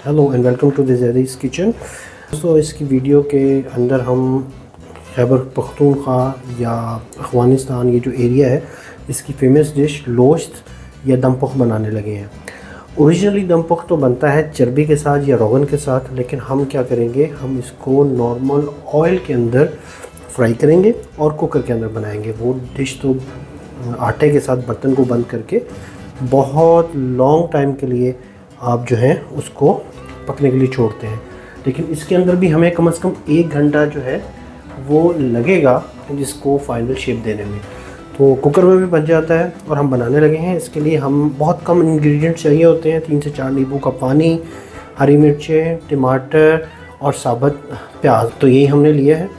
Hello and welcome to the Zaidi's kitchen. दोस्तों, इसकी video के अंदर हम खैबर पख्तूनख्वा या अफ़गानिस्तान ये जो एरिया है इसकी फ़ेमस डिश लोश्त या दम पुख्त बनाने लगे हैं। ओरिजिनली दम पुख्त तो बनता है चर्बी के साथ या रोगन के साथ, लेकिन हम क्या करेंगे, हम इसको नॉर्मल ऑयल के अंदर फ्राई करेंगे और कुकर के अंदर बनाएंगे। वो डिश तो आटे के साथ बर्तन को बंद करके बहुत लॉन्ग टाइम के लिए आप जो है उसको पकने के लिए छोड़ते हैं, लेकिन इसके अंदर भी हमें कम से कम 1 घंटा जो है वो लगेगा जिसको फाइनल शेप देने में। तो कुकर में भी बन जाता है और हम बनाने लगे हैं। इसके लिए हम बहुत कम इंग्रेडिएंट चाहिए होते हैं, 3 से 4 नींबू का पानी, हरी मिर्चें, टमाटर और साबुत प्याज। तो यही हमने लिया है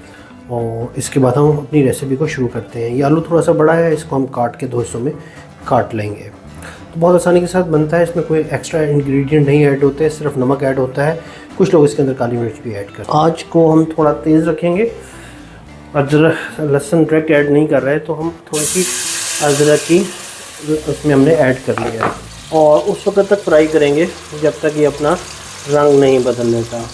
और इसके बाद हम अपनी रेसिपी को शुरू करते हैं। ये आलू थोड़ा सा बड़ा है, इसको हम काट के 2 हिस्सों में काट लेंगे। तो बहुत आसानी के साथ बनता है, इसमें कोई एक्स्ट्रा इंग्रेडिएंट नहीं ऐड होते हैं, सिर्फ नमक ऐड होता है। कुछ लोग इसके अंदर काली मिर्च भी ऐड करते हैं। आज को हम थोड़ा तेज़ रखेंगे। अदरक लहसुन डायरेक्ट ऐड नहीं कर रहे, तो हम थोड़ी सी अदरक की उसमें हमने ऐड कर लिया और उस वक्त तक फ्राई करेंगे जब तक ये अपना रंग नहीं बदल लेता।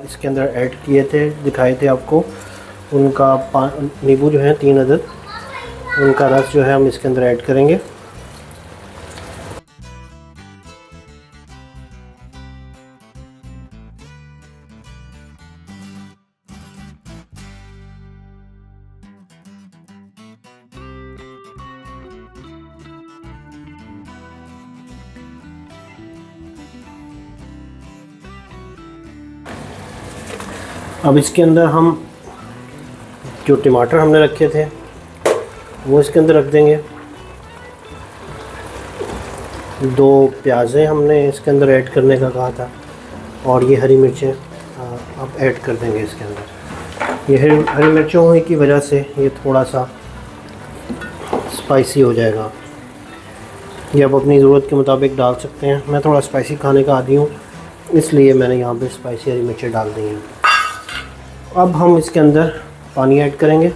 इसके अंदर ऐड किए थे, दिखाए थे आपको, उनका नींबू जो है 3 अदद, उनका रस जो है हम इसके अंदर ऐड करेंगे। अब इसके अंदर हम जो टमाटर हमने रखे थे वो इसके अंदर रख देंगे। 2 प्याज़ें हमने इसके अंदर ऐड करने का कहा था और ये हरी मिर्चें अब ऐड कर देंगे इसके अंदर। ये हरी मिर्चों होने की वजह से ये थोड़ा सा स्पाइसी हो जाएगा। ये आप अपनी ज़रूरत के मुताबिक डाल सकते हैं। मैं थोड़ा स्पाइसी खाने का आदी हूँ, इसलिए मैंने यहाँ पे स्पाइसी हरी मिर्चें डाल दी हैं। अब हम इसके अंदर पानी ऐड करेंगे।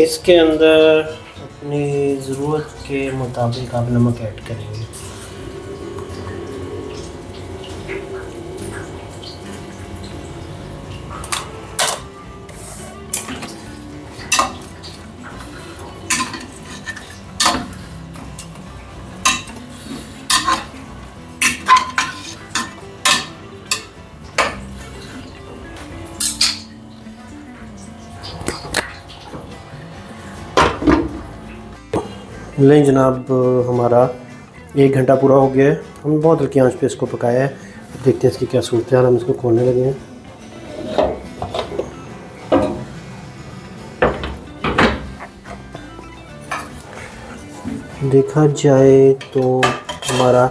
इसके अंदर अपनी ज़रूरत के मुताबिक आप नमक ऐड करेंगे। लें जनाब, हमारा 1 घंटा पूरा हो गया है। हमने बहुत हल्की आंच पे इसको पकाया है। देखते हैं इसकी क्या सूरत है। हम इसको खोलने लगे हैं। देखा जाए तो हमारा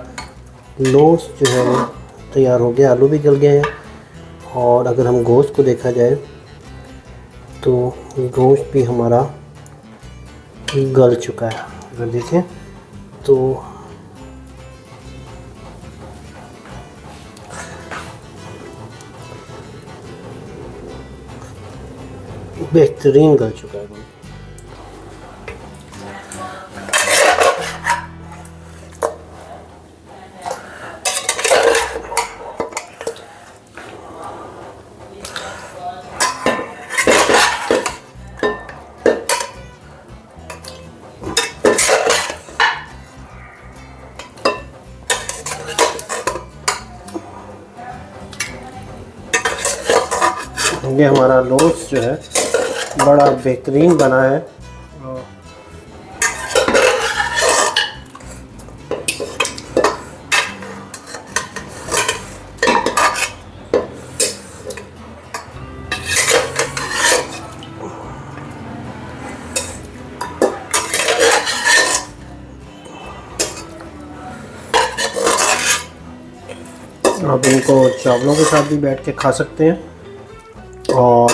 लोस्ट जो है वो तैयार हो गया, आलू भी गल गए हैं। और अगर हम गोश्त को देखा जाए तो गोश्त भी हमारा गल चुका है। अगर देखें तो बेहतरीन गल चुका है। ये हमारा लोस्ट जो है बड़ा बेहतरीन बना है। आप इनको चावलों के साथ भी बैठ के खा सकते हैं। और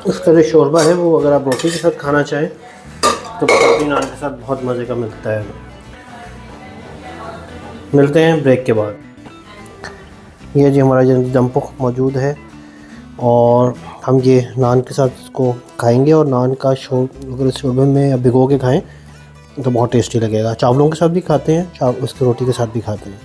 इसका जो शोरबा है वो अगर आप रोटी के साथ खाना चाहें तो रोटी नान के साथ बहुत मज़े का मिलता है। मिलते हैं ब्रेक के बाद। ये जी हमारा दम पुख मौजूद है और हम ये नान के साथ इसको खाएंगे। और नान का अगर शोरबे में या भिगो के खाएं तो बहुत टेस्टी लगेगा। चावलों के साथ भी खाते हैं, उसके रोटी के साथ भी खाते हैं।